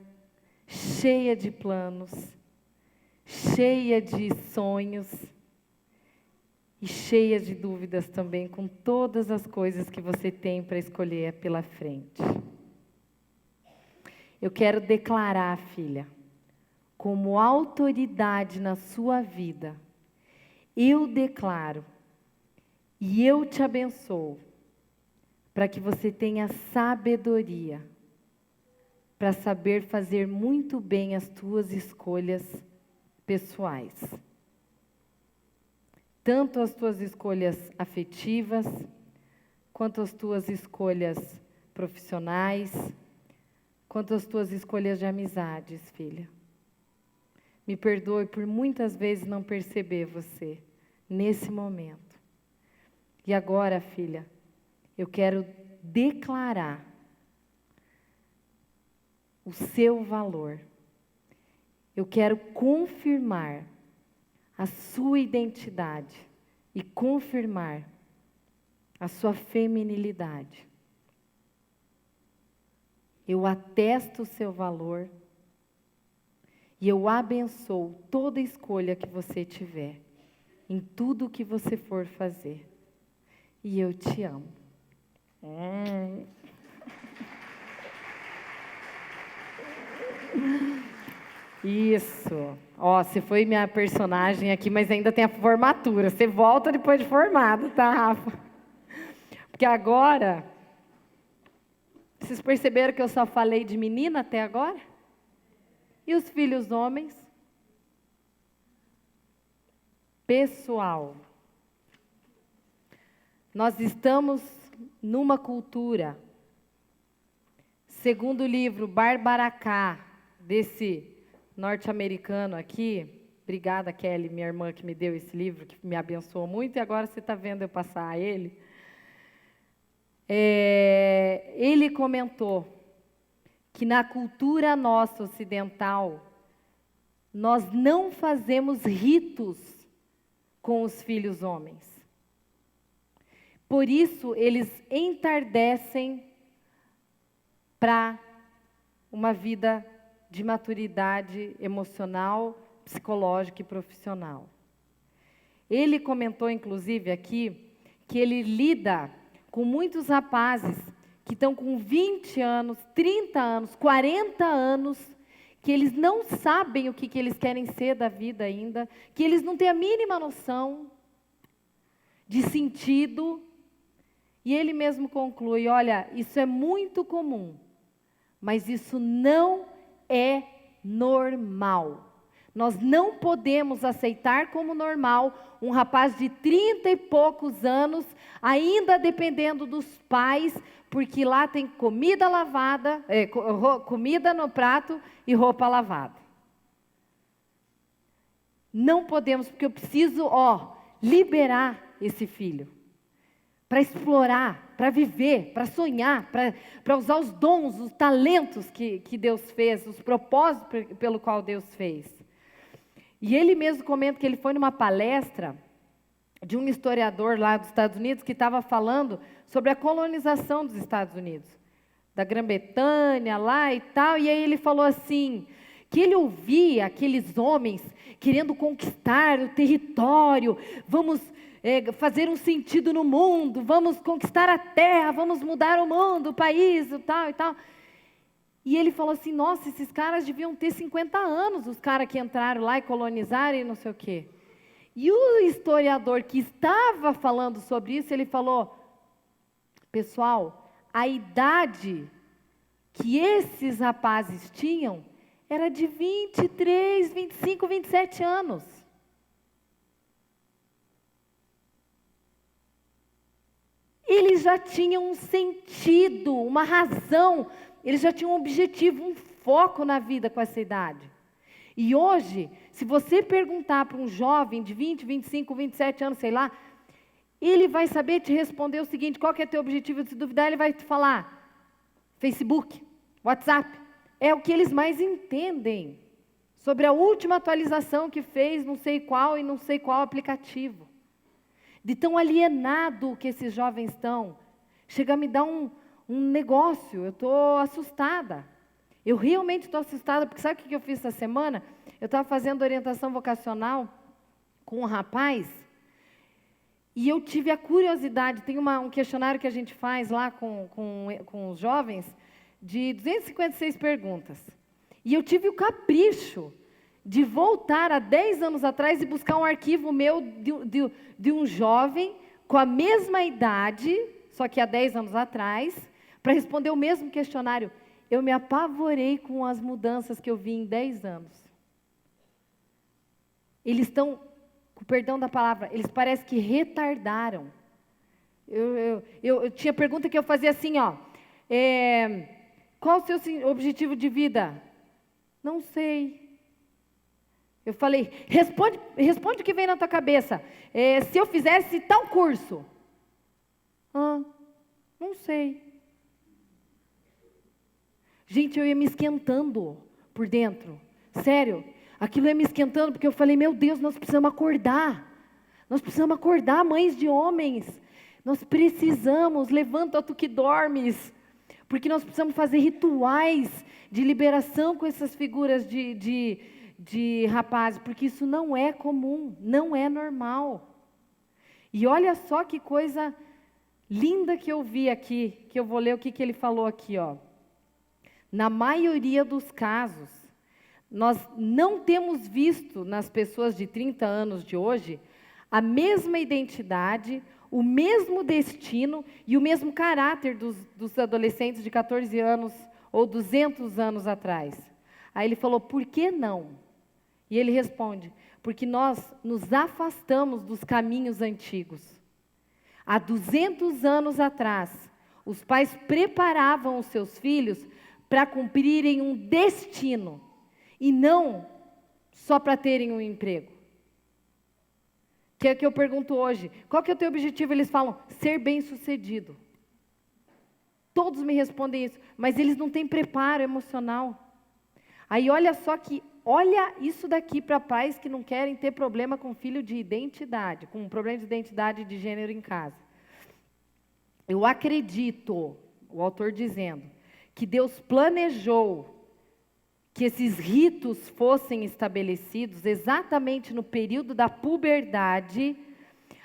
cheia de planos, cheia de sonhos, e cheia de dúvidas também, com todas as coisas que você tem para escolher pela frente. Eu quero declarar, filha, como autoridade na sua vida, eu declaro e eu te abençoo, para que você tenha sabedoria, para saber fazer muito bem as tuas escolhas pessoais. Tanto as tuas escolhas afetivas, quanto as tuas escolhas profissionais, quanto as tuas escolhas de amizades, filha. Me perdoe por muitas vezes não perceber você nesse momento. E agora, filha, eu quero declarar o seu valor. Eu quero confirmar a sua identidade e confirmar a sua feminilidade. Eu atesto o seu valor e eu abençoo toda escolha que você tiver, em tudo que você for fazer. E eu te amo. Isso. Ó, você foi minha personagem aqui, mas ainda tem a formatura. Você volta depois de formado, tá, Rafa? Porque agora, vocês perceberam que eu só falei de menina até agora? E os filhos homens? Pessoal, nós estamos numa cultura, segundo o livro Barbara, desse norte-americano aqui. Obrigada, Kelly, minha irmã, que me deu esse livro, que me abençoou muito, e agora você está vendo eu passar a ele. Ele comentou que na cultura nossa ocidental, nós não fazemos ritos com os filhos homens. Por isso, eles entardecem para uma vida de maturidade emocional, psicológica e profissional. Ele comentou, inclusive, aqui, que ele lida com muitos rapazes que estão com 20 anos, 30 anos, 40 anos, que eles não sabem o que eles querem ser da vida ainda, que eles não têm a mínima noção de sentido. E ele mesmo conclui, olha, isso é muito comum, mas isso não é normal. Nós não podemos aceitar como normal um rapaz de 30 e poucos anos, ainda dependendo dos pais, porque lá tem comida lavada, comida no prato e roupa lavada. Não podemos, porque eu preciso, liberar esse filho. Para explorar, para viver, para sonhar, para usar os dons, os talentos que Deus fez, os propósitos pelo qual Deus fez. E ele mesmo comenta que ele foi numa palestra de um historiador lá dos Estados Unidos que estava falando sobre a colonização dos Estados Unidos, da Grã-Bretanha lá e tal, e aí ele falou assim, que ele ouvia aqueles homens querendo conquistar o território, vamos fazer um sentido no mundo, vamos conquistar a terra, vamos mudar o mundo, o país, e tal e tal. E ele falou assim, nossa, esses caras deviam ter 50 anos, os caras que entraram lá e colonizaram e não sei o quê. E o historiador que estava falando sobre isso, ele falou, pessoal, a idade que esses rapazes tinham era de 23, 25, 27 anos. Eles já tinham um sentido, uma razão, eles já tinham um objetivo, um foco na vida com essa idade. E hoje, se você perguntar para um jovem de 20, 25, 27 anos, sei lá, ele vai saber te responder o seguinte, qual que é teu objetivo? Se duvidar, ele vai te falar, Facebook, WhatsApp, é o que eles mais entendem, sobre a última atualização que fez, não sei qual e não sei qual aplicativo. De tão alienado que esses jovens estão, chega a me dar um negócio, eu estou assustada. Eu realmente estou assustada, porque sabe o que eu fiz essa semana? Eu estava fazendo orientação vocacional com um rapaz, e eu tive a curiosidade, tem um questionário que a gente faz lá com os jovens, de 256 perguntas. E eu tive o capricho de voltar a 10 anos atrás e buscar um arquivo meu de um jovem com a mesma idade, só que há 10 anos atrás, para responder o mesmo questionário. Eu me apavorei com as mudanças que eu vi em 10 anos. Eles estão, com perdão da palavra, eles parecem que retardaram. Eu tinha pergunta que eu fazia assim, qual o seu objetivo de vida? Não sei. Eu falei, responde o que vem na tua cabeça. Se eu fizesse tal curso? Não sei. Gente, eu ia me esquentando por dentro. Sério, aquilo ia me esquentando, porque eu falei, meu Deus, nós precisamos acordar. Nós precisamos acordar, mães de homens. Nós precisamos, levanta tu que dormes. Porque nós precisamos fazer rituais de liberação com essas figuras de rapazes, porque isso não é comum, não é normal. E olha só que coisa linda que eu vi aqui, que eu vou ler o que ele falou aqui, Na maioria dos casos, nós não temos visto nas pessoas de 30 anos de hoje a mesma identidade, o mesmo destino e o mesmo caráter dos adolescentes de 14 anos ou 200 anos atrás. Aí ele falou, por que não? E ele responde, porque nós nos afastamos dos caminhos antigos. Há 200 anos atrás, os pais preparavam os seus filhos para cumprirem um destino, e não só para terem um emprego. Que é o que eu pergunto hoje, qual que é o teu objetivo? Eles falam, ser bem-sucedido. Todos me respondem isso, mas eles não têm preparo emocional. Aí olha só olha isso daqui para pais que não querem ter problema com filho de identidade, com um problema de identidade de gênero em casa. Eu acredito, o autor dizendo, que Deus planejou que esses ritos fossem estabelecidos exatamente no período da puberdade,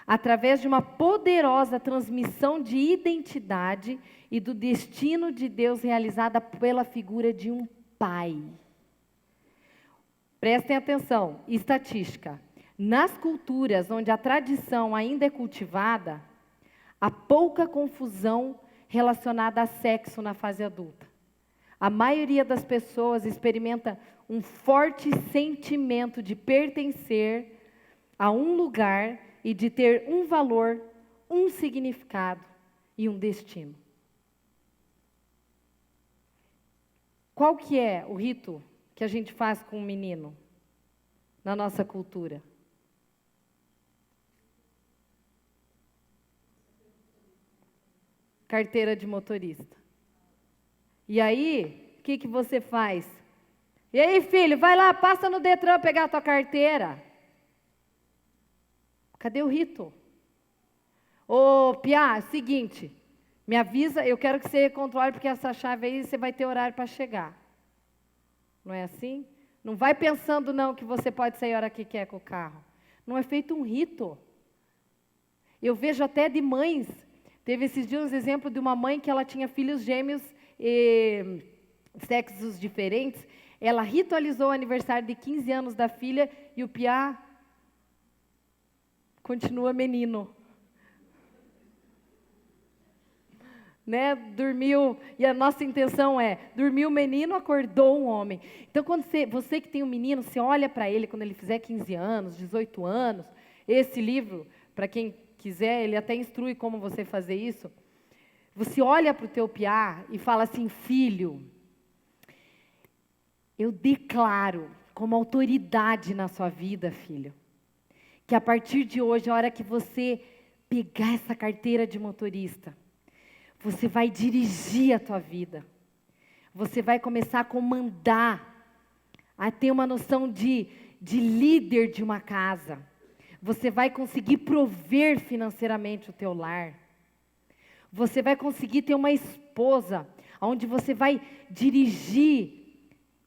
através de uma poderosa transmissão de identidade e do destino de Deus realizada pela figura de um pai. Prestem atenção, estatística. Nas culturas onde a tradição ainda é cultivada, há pouca confusão relacionada a sexo na fase adulta. A maioria das pessoas experimenta um forte sentimento de pertencer a um lugar e de ter um valor, um significado e um destino. Qual que é o rito que a gente faz com um menino na nossa cultura? Carteira de motorista. E aí, o que você faz? E aí, filho, vai lá, passa no Detran pegar a tua carteira. Cadê o rito? Ô, Piá, seguinte, me avisa, eu quero que você controle, porque essa chave aí você vai ter horário para chegar. Não é assim? Não vai pensando não que você pode sair a hora que quer com o carro. Não é feito um rito. Eu vejo até de mães, teve esses dias um exemplo de uma mãe que ela tinha filhos gêmeos sexos diferentes. Ela ritualizou o aniversário de 15 anos da filha e o Piá continua menino. Né? Dormiu, e a nossa intenção é, dormiu o menino, acordou um homem. Então, quando você que tem um menino, você olha para ele quando ele fizer 15 anos, 18 anos, esse livro, para quem quiser, ele até instrui como você fazer isso. Você olha para o teu piá e fala assim, filho, eu declaro como autoridade na sua vida, filho, que a partir de hoje, a hora que você pegar essa carteira de motorista, você vai dirigir a tua vida. Você vai começar a comandar, a ter uma noção de líder de uma casa. Você vai conseguir prover financeiramente o teu lar. Você vai conseguir ter uma esposa, onde você vai dirigir,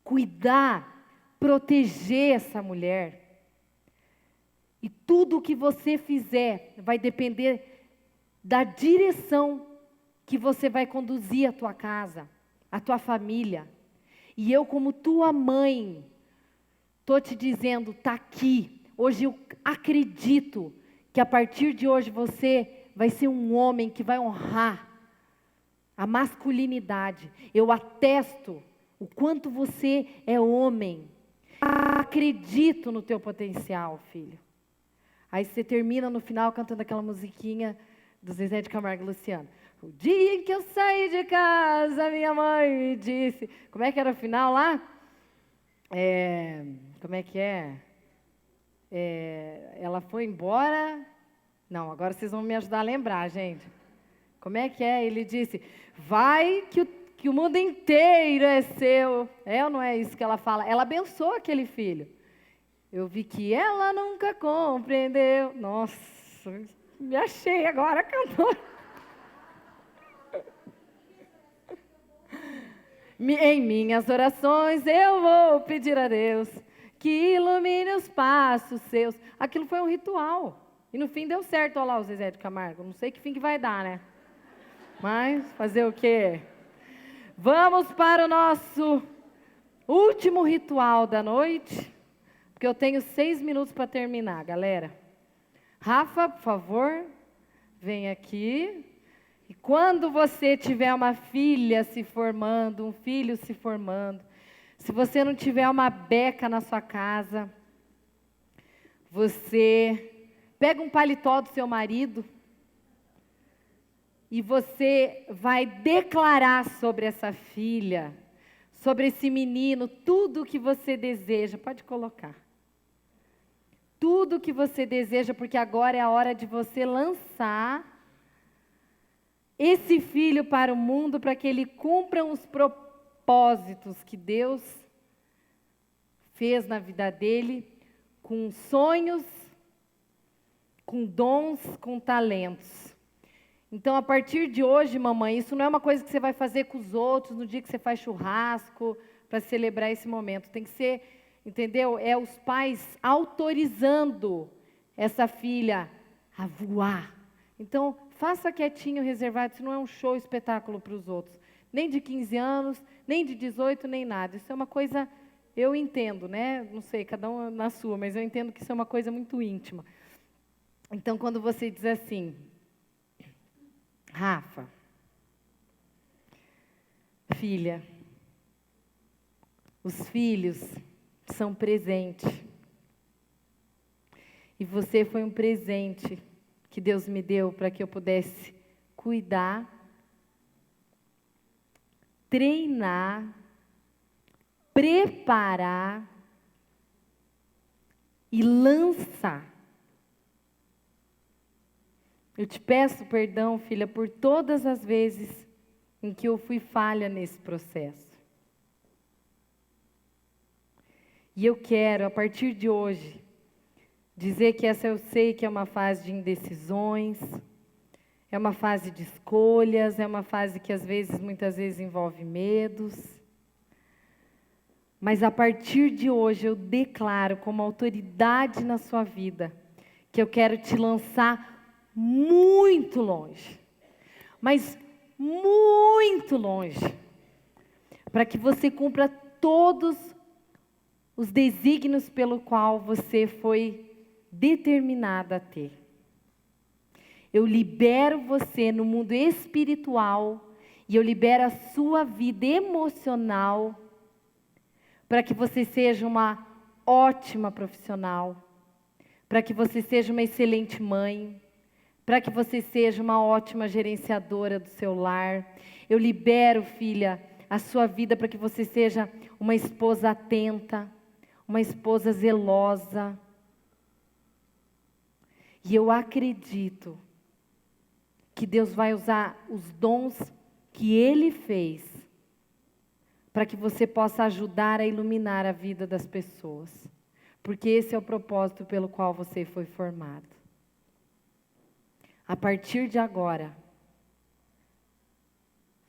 cuidar, proteger essa mulher. E tudo o que você fizer vai depender da direção que você vai conduzir a tua casa, a tua família. E eu, como tua mãe, estou te dizendo, está aqui. Hoje eu acredito que a partir de hoje você vai ser um homem que vai honrar a masculinidade. Eu atesto o quanto você é homem. Acredito no teu potencial, filho. Aí você termina no final cantando aquela musiquinha do Zezé de Camargo e Luciano. O dia em que eu saí de casa, minha mãe me disse... Como é que era o final lá? Como é que é? Ela foi embora... Não, agora vocês vão me ajudar a lembrar, gente. Como é que é? Ele disse, vai que o mundo inteiro é seu. É ou não é isso que ela fala? Ela abençoa aquele filho. Eu vi que ela nunca compreendeu. Nossa, me achei agora cantora. Em minhas orações eu vou pedir a Deus que ilumine os passos seus. Aquilo foi um ritual. E no fim deu certo, olha lá o Zezé de Camargo. Não sei que fim que vai dar, né? Mas fazer o quê? Vamos para o nosso último ritual da noite. Porque eu tenho 6 minutos para terminar, galera. Rafa, por favor, vem aqui. E quando você tiver uma filha se formando, um filho se formando, se você não tiver uma beca na sua casa, você pega um paletó do seu marido e você vai declarar sobre essa filha, sobre esse menino, tudo o que você deseja. Pode colocar. Tudo o que você deseja, porque agora é a hora de você lançar esse filho para o mundo, para que ele cumpra os propósitos que Deus fez na vida dele, com sonhos, com dons, com talentos. Então, a partir de hoje, mamãe, isso não é uma coisa que você vai fazer com os outros no dia que você faz churrasco, para celebrar esse momento. Tem que ser, entendeu? É os pais autorizando essa filha a voar. Então, faça quietinho, reservado. Isso não é um show, espetáculo para os outros. Nem de 15 anos, nem de 18, nem nada. Isso é uma coisa, eu entendo, né? Não sei, cada um na sua, mas eu entendo que isso é uma coisa muito íntima. Então, quando você diz assim, Rafa, filha, os filhos são presente. E você foi um presente que Deus me deu para que eu pudesse cuidar, treinar, preparar e lançar. Eu te peço perdão, filha, por todas as vezes em que eu fui falha nesse processo. E eu quero, a partir de hoje, dizer que essa eu sei que é uma fase de indecisões, é uma fase de escolhas, é uma fase que às vezes, muitas vezes envolve medos. Mas a partir de hoje eu declaro como autoridade na sua vida, que eu quero te lançar muito longe, mas muito longe, para que você cumpra todos os desígnios pelo qual você foi determinada a ter. Eu libero você no mundo espiritual e eu libero a sua vida emocional para que você seja uma ótima profissional, para que você seja uma excelente mãe, para que você seja uma ótima gerenciadora do seu lar. Eu libero, filha, a sua vida para que você seja uma esposa atenta, uma esposa zelosa. E eu acredito que Deus vai usar os dons que Ele fez para que você possa ajudar a iluminar a vida das pessoas. Porque esse é o propósito pelo qual você foi formado. A partir de agora,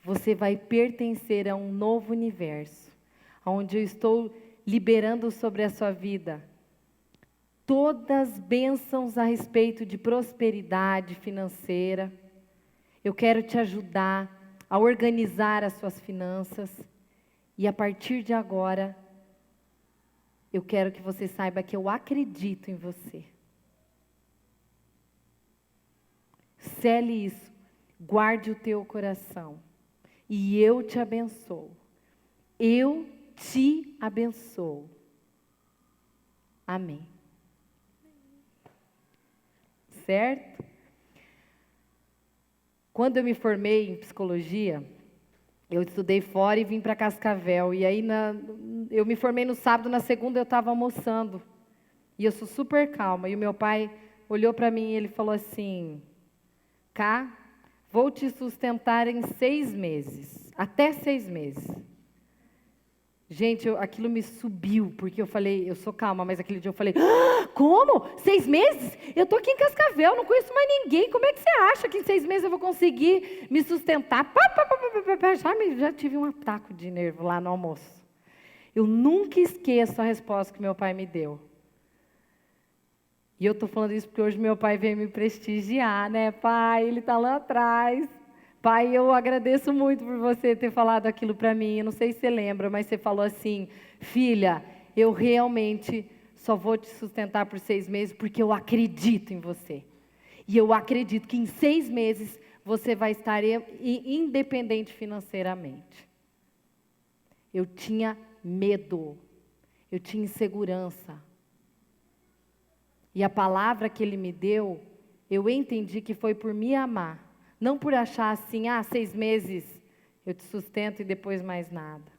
você vai pertencer a um novo universo, onde eu estou liberando sobre a sua vida todas as bênçãos a respeito de prosperidade financeira. Eu quero te ajudar a organizar as suas finanças. E a partir de agora, eu quero que você saiba que eu acredito em você. Cele isso, guarde o teu coração. E eu te abençoo. Eu te abençoo. Amém. Certo? Quando eu me formei em psicologia, eu estudei fora e vim para Cascavel. E aí eu me formei no sábado, na segunda eu estava almoçando. E eu sou super calma. E o meu pai olhou para mim e ele falou assim: Cá, vou te sustentar em 6 meses. Até 6 meses. Gente, aquilo me subiu, porque eu falei, eu sou calma, mas aquele dia eu falei, como? 6 meses? Eu estou aqui em Cascavel, não conheço mais ninguém, como é que você acha que em 6 meses eu vou conseguir me sustentar? Já tive um ataque de nervo lá no almoço. Eu nunca esqueço a resposta que meu pai me deu. E eu estou falando isso porque hoje meu pai veio me prestigiar, né, pai? Ele está lá atrás. Pai, eu agradeço muito por você ter falado aquilo para mim. Eu não sei se você lembra, mas você falou assim: filha, eu realmente só vou te sustentar por 6 meses porque eu acredito em você. E eu acredito que em 6 meses você vai estar independente financeiramente. Eu tinha medo, eu tinha insegurança. E a palavra que ele me deu, eu entendi que foi por me amar. Não por achar assim, 6 meses eu te sustento e depois mais nada.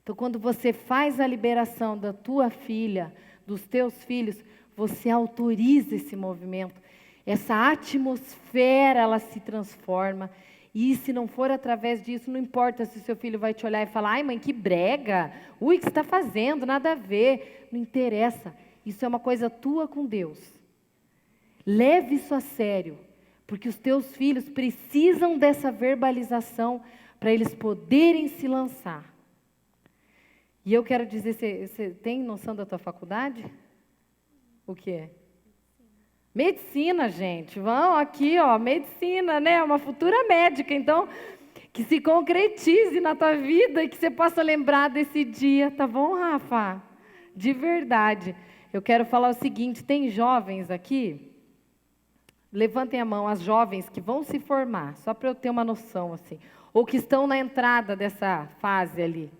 Então, quando você faz a liberação da tua filha, dos teus filhos, você autoriza esse movimento. Essa atmosfera, ela se transforma. E se não for através disso, não importa se o seu filho vai te olhar e falar: ai mãe, que brega, o que você está fazendo, nada a ver. Não interessa, isso é uma coisa tua com Deus. Leve isso a sério. Porque os teus filhos precisam dessa verbalização para eles poderem se lançar. E eu quero dizer, você tem noção da tua faculdade? O que é? Medicina, gente. Vão aqui, ó, medicina, né? Uma futura médica. Então, que se concretize na tua vida e que você possa lembrar desse dia, tá bom, Rafa? De verdade. Eu quero falar o seguinte, tem jovens aqui? Levantem a mão, as jovens que vão se formar, só para eu ter uma noção, assim. Ou que estão na entrada dessa fase ali.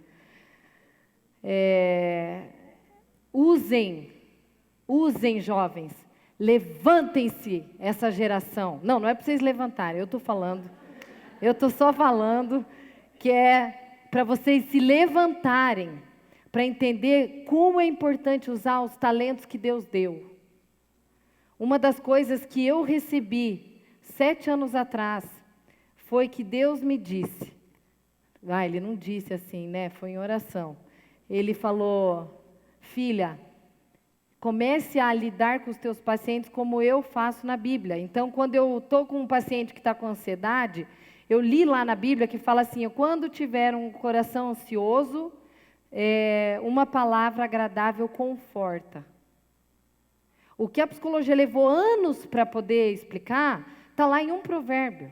Usem, jovens. Levantem-se, essa geração. Não é para vocês levantarem, eu estou só falando que é para vocês se levantarem, para entender como é importante usar os talentos que Deus deu. Uma das coisas que eu recebi 7 anos atrás foi que Deus me disse, ele não disse assim, né? Foi em oração. Ele falou, filha, comece a lidar com os teus pacientes como eu faço na Bíblia. Então, quando eu estou com um paciente que está com ansiedade, eu li lá na Bíblia que fala assim, quando tiver um coração ansioso, uma palavra agradável conforta. O que a psicologia levou anos para poder explicar, está lá em um provérbio.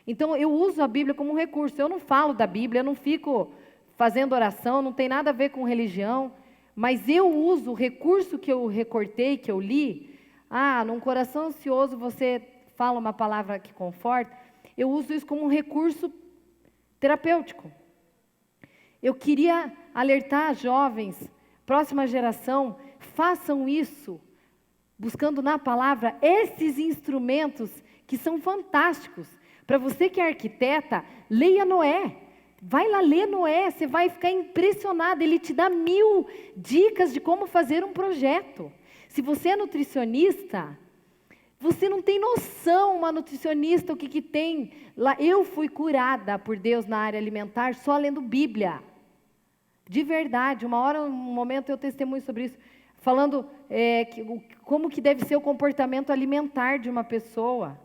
Então, eu uso a Bíblia como um recurso. Eu não falo da Bíblia, eu não fico fazendo oração, não tem nada a ver com religião. Mas eu uso o recurso que eu recortei, que eu li. Num coração ansioso você fala uma palavra que conforta. Eu uso isso como um recurso terapêutico. Eu queria alertar jovens, próxima geração, façam isso, buscando na palavra esses instrumentos que são fantásticos. Para você que é arquiteta, leia Noé. Vai lá ler Noé, você vai ficar impressionado. Ele te dá 1000 dicas de como fazer um projeto. Se você é nutricionista, você não tem noção, uma nutricionista, o que tem lá. Eu fui curada por Deus na área alimentar só lendo Bíblia. De verdade, um momento eu testemunho sobre isso, falando como que deve ser o comportamento alimentar de uma pessoa.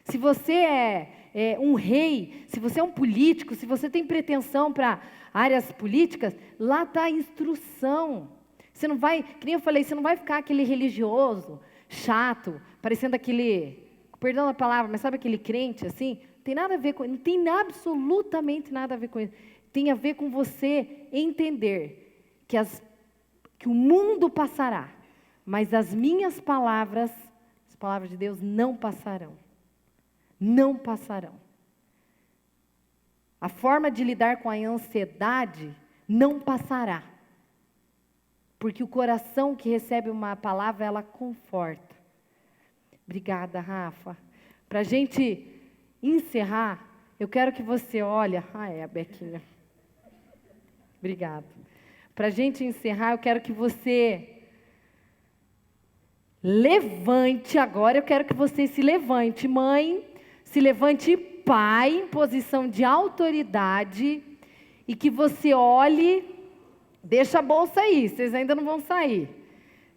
Se você é um rei, se você é um político, se você tem pretensão para áreas políticas, lá está a instrução. Você não vai, que nem eu falei, você não vai ficar aquele religioso, chato, parecendo aquele, perdão a palavra, mas sabe aquele crente assim? Tem nada a ver com, não tem absolutamente nada a ver com isso. Tem a ver com você entender que o mundo passará, mas as minhas palavras, as palavras de Deus não passarão. Não passarão. A forma de lidar com a ansiedade não passará. Porque o coração que recebe uma palavra, ela conforta. Obrigada, Rafa. Para a gente encerrar, eu quero que você olhe... a Bequinha. Obrigada. Para a gente encerrar, eu quero que você levante agora. Eu quero que você se levante, mãe. Se levante, pai, em posição de autoridade. E que você olhe... Deixa a bolsa aí, vocês ainda não vão sair.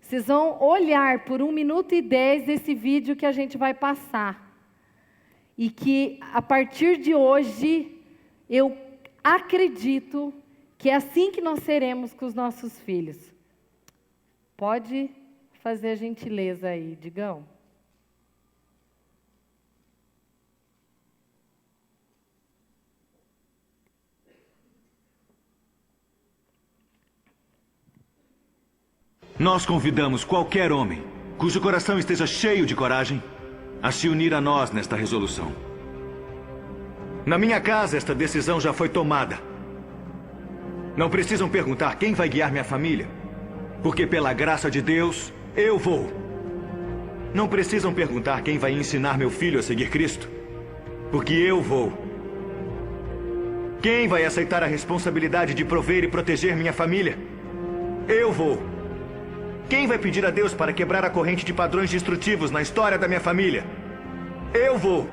Vocês vão olhar por 1 minuto e 10 desse vídeo que a gente vai passar. E que, a partir de hoje, eu acredito que é assim que nós seremos com os nossos filhos. Pode fazer a gentileza aí, Digão. Nós convidamos qualquer homem, cujo coração esteja cheio de coragem, a se unir a nós nesta resolução. Na minha casa, esta decisão já foi tomada. Não precisam perguntar quem vai guiar minha família, porque pela graça de Deus, eu vou. Não precisam perguntar quem vai ensinar meu filho a seguir Cristo, porque eu vou. Quem vai aceitar a responsabilidade de prover e proteger minha família? Eu vou. Quem vai pedir a Deus para quebrar a corrente de padrões destrutivos na história da minha família? Eu vou.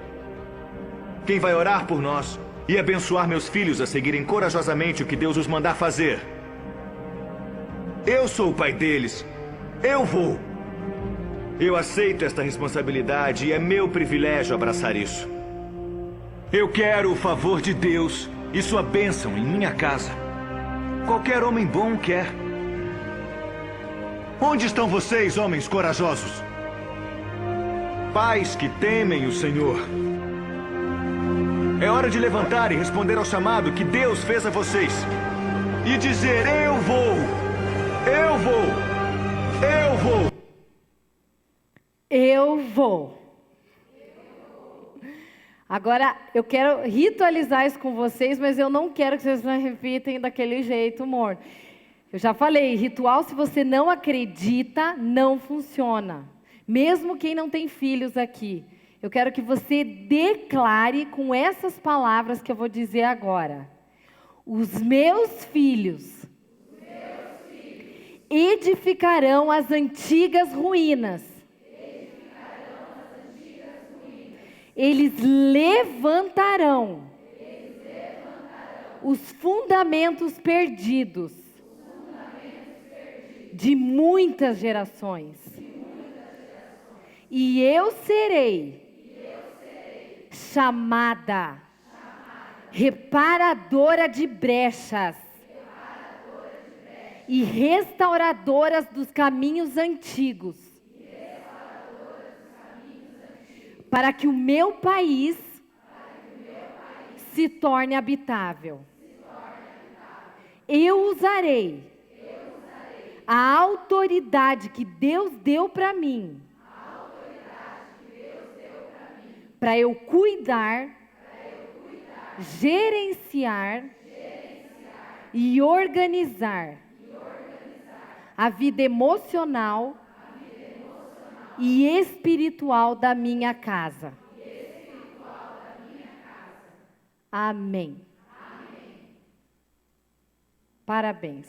Quem vai orar por nós e abençoar meus filhos a seguirem corajosamente o que Deus os mandar fazer? Eu sou o pai deles. Eu vou. Eu aceito esta responsabilidade e é meu privilégio abraçar isso. Eu quero o favor de Deus e sua bênção em minha casa. Qualquer homem bom quer. Onde estão vocês, homens corajosos? Pais que temem o Senhor. É hora de levantar e responder ao chamado que Deus fez a vocês. E dizer: eu vou, eu vou, eu vou. Eu vou. Agora, eu quero ritualizar isso com vocês, mas eu não quero que vocês não repitem daquele jeito morno. Eu já falei, ritual, se você não acredita, não funciona. Mesmo quem não tem filhos aqui. Eu quero que você declare com essas palavras que eu vou dizer agora. Os meus filhos edificarão as antigas ruínas. Eles levantarão os fundamentos perdidos de muitas gerações. E eu serei chamada reparadora de brechas e restauradoras dos caminhos antigos, para que o meu país se torne habitável. Eu usarei a autoridade que Deus deu para mim, para eu cuidar, gerenciar e organizar a vida emocional e espiritual da minha casa. Amém. Parabéns.